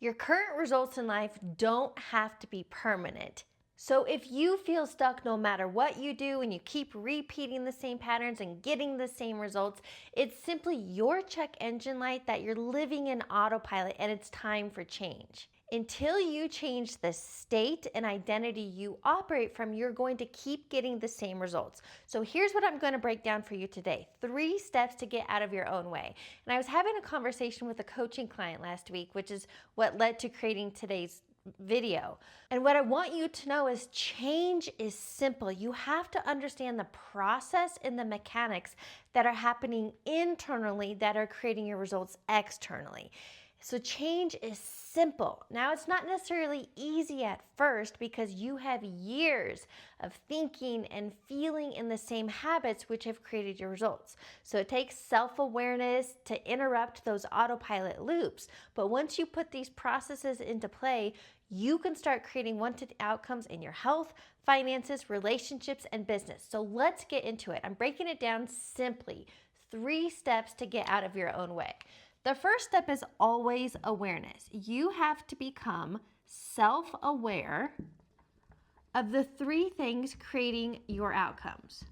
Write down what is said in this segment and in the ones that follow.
Your current results in life don't have to be permanent. So if you feel stuck no matter what you do and you keep repeating the same patterns and getting the same results, it's simply your check engine light that you're living in autopilot and it's time for change. Until you change the state and identity you operate from, you're going to keep getting the same results. So here's what I'm going to break down for you today. 3 steps to get out of your own way. And I was having a conversation with a coaching client last week, which is what led to creating today's video. And what I want you to know is change is simple. You have to understand the process and the mechanics that are happening internally that are creating your results externally. So change is simple. Now, it's not necessarily easy at first because you have years of thinking and feeling in the same habits which have created your results. So it takes self-awareness to interrupt those autopilot loops. But once you put these processes into play, you can start creating wanted outcomes in your health, finances, relationships, and business. So let's get into it. I'm breaking it down simply. 3 steps to get out of your own way. The first step is always awareness. You have to become self-aware of the 3 things creating your outcomes.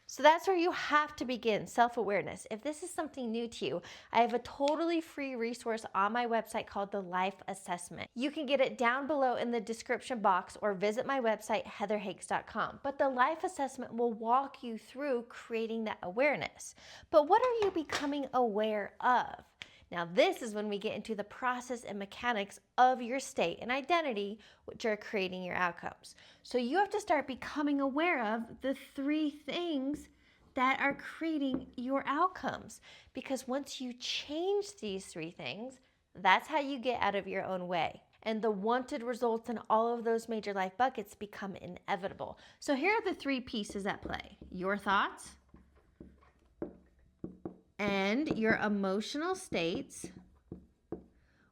So that's where you have to begin, self-awareness. If this is something new to you, I have a totally free resource on my website called the Life Assessment. You can get it down below in the description box or visit my website, heatherhakes.com. But the Life Assessment will walk you through creating that awareness. But what are you becoming aware of? Now, this is when we get into the process and mechanics of your state and identity, which are creating your outcomes. So you have to start becoming aware of the 3 things that are creating your outcomes. Because once you change these 3 things, that's how you get out of your own way. And the wanted results in all of those major life buckets become inevitable. So here are the 3 pieces at play. Your thoughts, and your emotional states,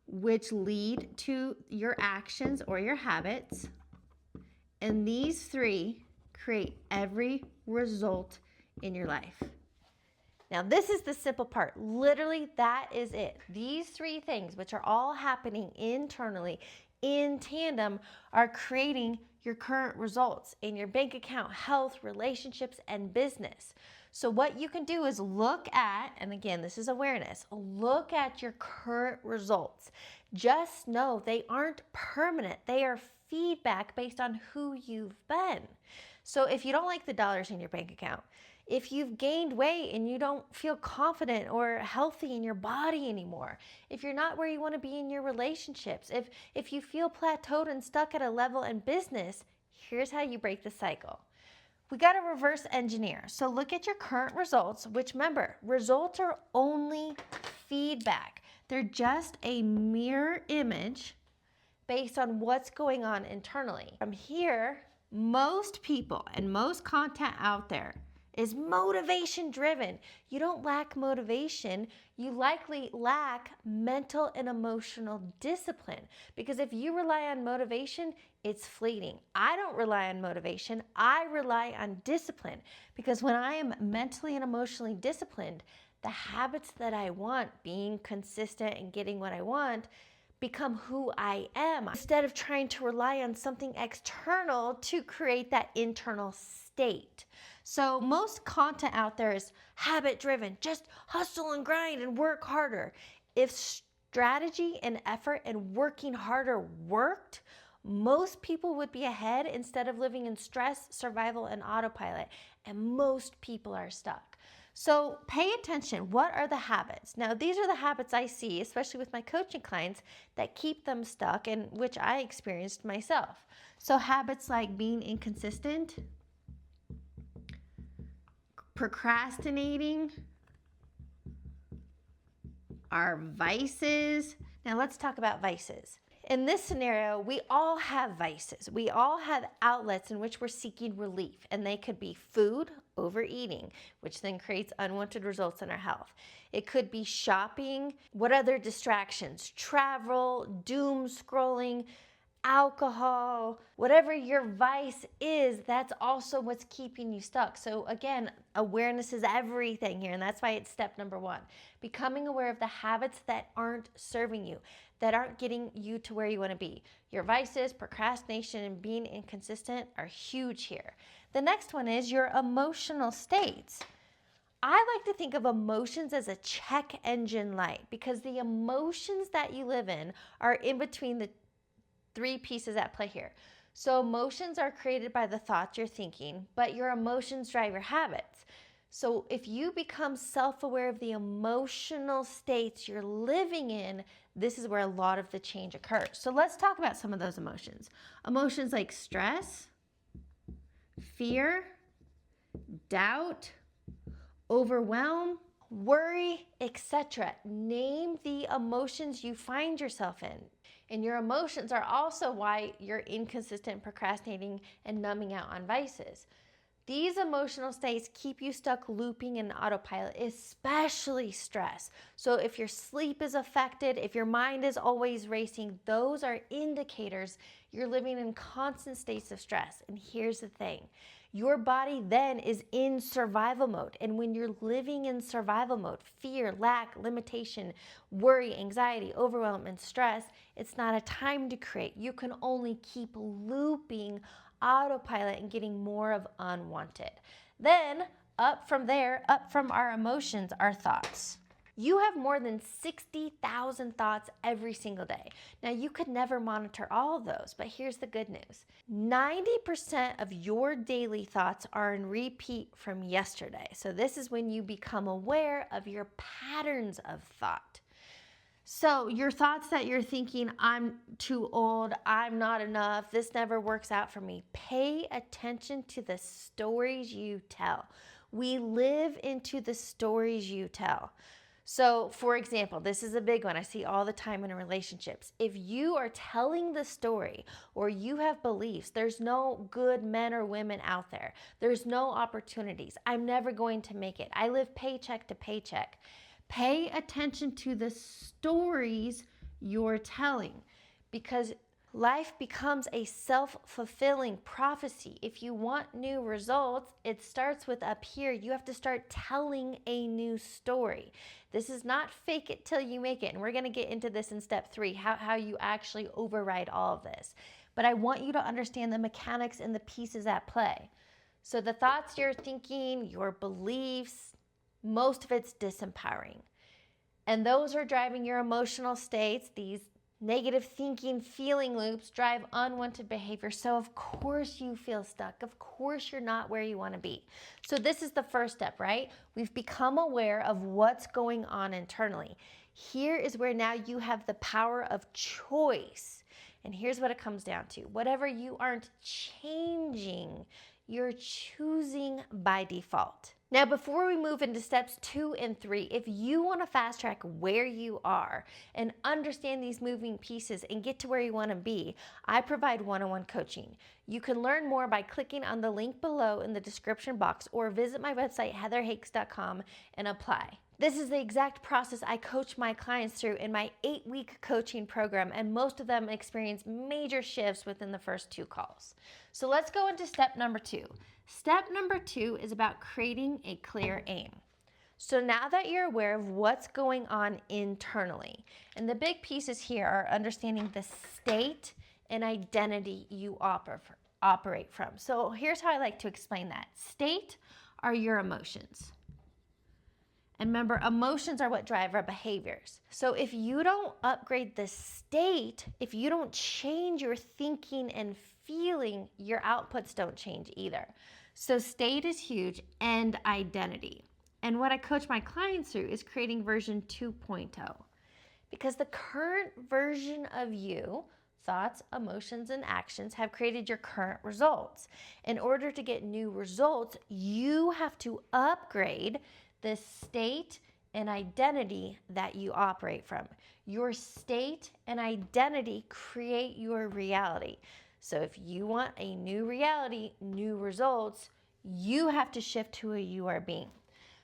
which lead to your actions or your habits. And these 3 create every result in your life. Now, this is the simple part. Literally, that is it. These 3 things, which are all happening internally in tandem, are creating your current results in your bank account, health, relationships, and business. So what you can do is look at, and again, this is awareness, look at your current results. Just know they aren't permanent. They are feedback based on who you've been. So if you don't like the dollars in your bank account, if you've gained weight and you don't feel confident or healthy in your body anymore, if you're not where you want to be in your relationships, if you feel plateaued and stuck at a level in business, here's how you break the cycle. We got to reverse engineer. So look at your current results, which remember, results are only feedback. They're just a mirror image based on what's going on internally. From here, most people and most content out there is motivation driven. You don't lack motivation. You likely lack mental and emotional discipline, because if you rely on motivation, it's fleeting. I don't rely on motivation. I rely on discipline, because when I am mentally and emotionally disciplined, the habits that I want, being consistent and getting what I want, become who I am, instead of trying to rely on something external to create that internal state. So most content out there is habit driven, just hustle and grind and work harder. If strategy and effort and working harder worked, most people would be ahead instead of living in stress, survival, and autopilot. And most people are stuck. So pay attention. What are the habits? Now, these are the habits I see, especially with my coaching clients, that keep them stuck, and which I experienced myself. So habits like being inconsistent, procrastinating, are vices. Now let's talk about vices. In this scenario, we all have vices. We all have outlets in which we're seeking relief, and they could be food, overeating, which then creates unwanted results in our health. It could be shopping. What other distractions? Travel, doom scrolling, alcohol, whatever your vice is, that's also what's keeping you stuck. So again, awareness is everything here, and that's why it's step number 1. Becoming aware of the habits that aren't serving you. that aren't getting you to where you want to be. Your vices, procrastination, and being inconsistent are huge here. The next one is your emotional states. I like to think of emotions as a check engine light because the emotions that you live in are in between the three pieces at play here. So emotions are created by the thoughts you're thinking, but your emotions drive your habits. So if you become self-aware of the emotional states you're living in, this is where a lot of the change occurs. So let's talk about some of those emotions. Emotions like stress, fear, doubt, overwhelm, worry, etc. Name the emotions you find yourself in. And your emotions are also why you're inconsistent, procrastinating, and numbing out on vices. These emotional states keep you stuck looping in autopilot, especially stress. So if your sleep is affected, if your mind is always racing, those are indicators you're living in constant states of stress. And here's the thing. Your body then is in survival mode. And when you're living in survival mode, fear, lack, limitation, worry, anxiety, overwhelm, and stress, it's not a time to create. You can only keep looping autopilot and getting more of unwanted. Then up from there, up from our emotions, are thoughts. You have more than 60,000 thoughts every single day. Now you could never monitor all of those, but here's the good news. 90% of your daily thoughts are in repeat from yesterday. So this is when you become aware of your patterns of thought. So your thoughts that you're thinking, I'm too old, I'm not enough, this never works out for me. Pay attention to the stories you tell. We live into the stories you tell. So for example, this is a big one I see all the time in relationships. If you are telling the story or you have beliefs, there's no good men or women out there. There's no opportunities. I'm never going to make it. I live paycheck to paycheck. Pay attention to the stories you're telling because life becomes a self-fulfilling prophecy. If you want new results, it starts with up here. You have to start telling a new story. This is not fake it till you make it. And we're going to get into this in step 3, how you actually override all of this. But I want you to understand the mechanics and the pieces at play. So the thoughts you're thinking, your beliefs, most of it's disempowering. And those are driving your emotional states. These negative thinking, feeling loops drive unwanted behavior. So of course you feel stuck. Of course you're not where you want to be. So this is the first step, right? We've become aware of what's going on internally. Here is where now you have the power of choice. And here's what it comes down to. Whatever you aren't changing, you're choosing by default. Now, before we move into steps 2 and 3, if you want to fast track where you are and understand these moving pieces and get to where you want to be, I provide one-on-one coaching. You can learn more by clicking on the link below in the description box or visit my website, heatherhakes.com, and apply. This is the exact process I coach my clients through in my 8-week coaching program, and most of them experience major shifts within the first 2 calls. So let's go into step number 2. Step number 2 is about creating a clear aim. So now that you're aware of what's going on internally, and the big pieces here are understanding the state and identity you operate from. So here's how I like to explain that. State are your emotions. And remember, emotions are what drive our behaviors. So if you don't upgrade the state, if you don't change your thinking and feeling, your outputs don't change either. So state is huge, and identity. And what I coach my clients through is creating version 2.0. Because the current version of you, thoughts, emotions, and actions, have created your current results. In order to get new results, you have to upgrade the state and identity that you operate from. Your state and identity create your reality. So if you want a new reality, new results, you have to shift to who you are being.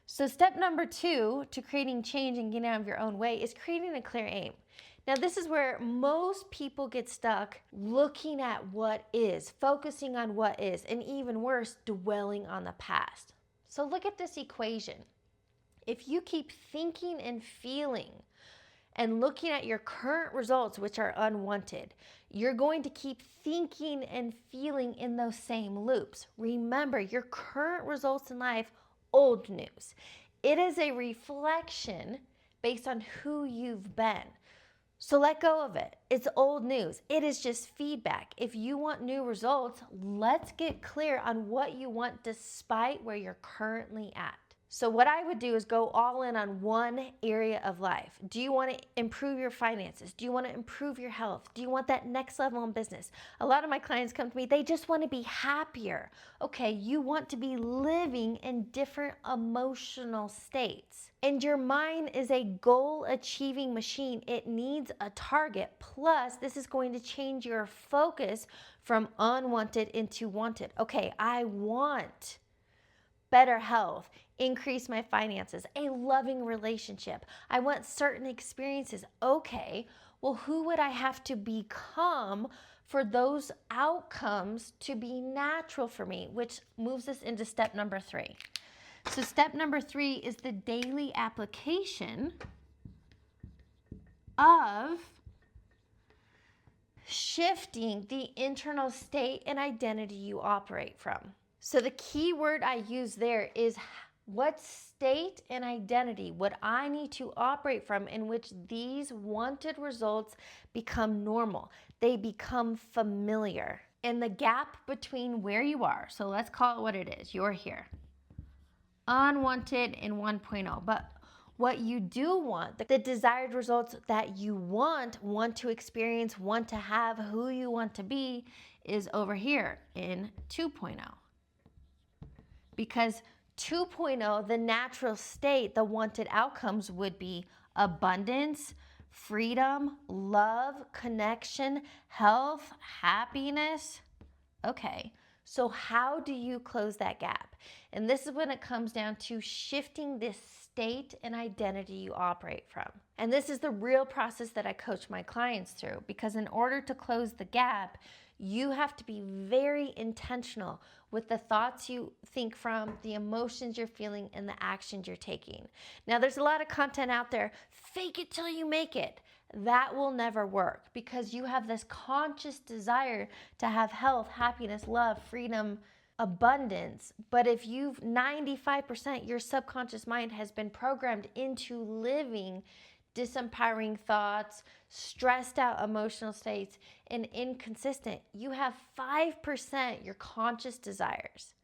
So step number 2 to creating change and getting out of your own way is creating a clear aim. Now this is where most people get stuck looking at what is, focusing on what is, and even worse, dwelling on the past. So look at this equation. If you keep thinking and feeling and looking at your current results, which are unwanted, you're going to keep thinking and feeling in those same loops. Remember, your current results in life, old news. It is a reflection based on who you've been. So let go of it. It's old news. It is just feedback. If you want new results, let's get clear on what you want despite where you're currently at. So what I would do is go all in on one area of life. Do you want to improve your finances? Do you want to improve your health? Do you want that next level in business? A lot of my clients come to me, they just want to be happier. Okay, you want to be living in different emotional states. And your mind is a goal achieving machine. It needs a target. Plus, this is going to change your focus from unwanted into wanted. Okay, I want better health, increase my finances, a loving relationship. I want certain experiences. Okay, well, who would I have to become for those outcomes to be natural for me? Which moves us into step number 3. So step number 3 is the daily application of shifting the internal state and identity you operate from. So the key word I use there is what state and identity would I need to operate from in which these wanted results become normal. They become familiar. And the gap between where you are, so let's call it what it is. You're here. Unwanted in 1.0. But what you do want, the desired results that you want to experience, want to have, who you want to be, is over here in 2.0. Because 2.0, the natural state, the wanted outcomes would be abundance, freedom, love, connection, health, happiness. Okay, so how do you close that gap? And this is when it comes down to shifting this state and identity you operate from. And this is the real process that I coach my clients through, because in order to close the gap, you have to be very intentional with the thoughts you think from, the emotions you're feeling, and the actions you're taking. Now, there's a lot of content out there, fake it till you make it. That will never work because you have this conscious desire to have health, happiness, love, freedom, abundance. But if you've 95%, your subconscious mind has been programmed into living disempowering thoughts, stressed out emotional states, and inconsistent. You have 5% your conscious desires.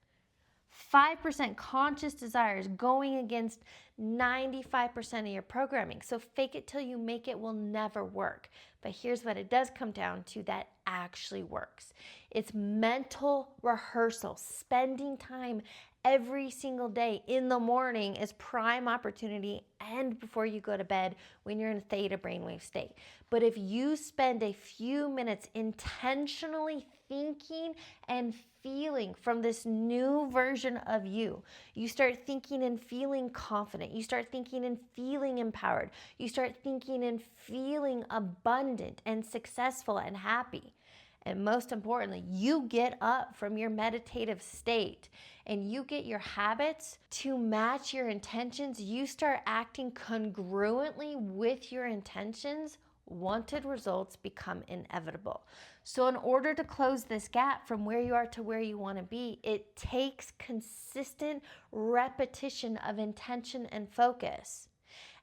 5% conscious desires going against 95% of your programming. So fake it till you make it will never work. But here's what it does come down to that actually works. It's mental rehearsal, spending time every single day in the morning is prime opportunity and before you go to bed when you're in a theta brainwave state. But if you spend a few minutes intentionally thinking and feeling from this new version of you, you start thinking and feeling confident. You start thinking and feeling empowered. You start thinking and feeling abundant and successful and happy. And most importantly, you get up from your meditative state and you get your habits to match your intentions. You start acting congruently with your intentions. Wanted results become inevitable. So in order to close this gap from where you are to where you want to be, it takes consistent repetition of intention and focus.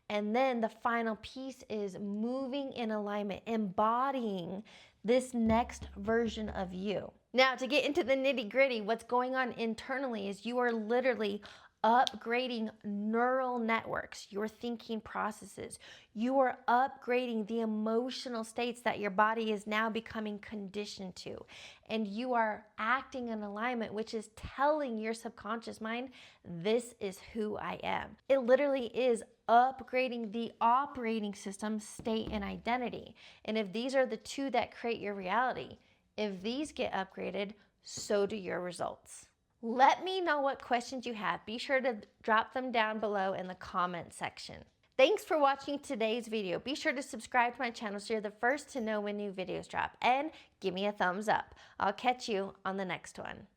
And then the final piece is moving in alignment, embodying this next version of you. Now, to get into the nitty-gritty, what's going on internally is you are literally upgrading neural networks, your thinking processes. You are upgrading the emotional states that your body is now becoming conditioned to. And you are acting in alignment, which is telling your subconscious mind, this is who I am. It literally is upgrading the operating system, state, and identity. And if these are the two that create your reality, if these get upgraded, so do your results. Let me know what questions you have. Be sure to drop them down below in the comment section. Thanks for watching today's video. Be sure to subscribe to my channel so you're the first to know when new videos drop. And give me a thumbs up. I'll catch you on the next one.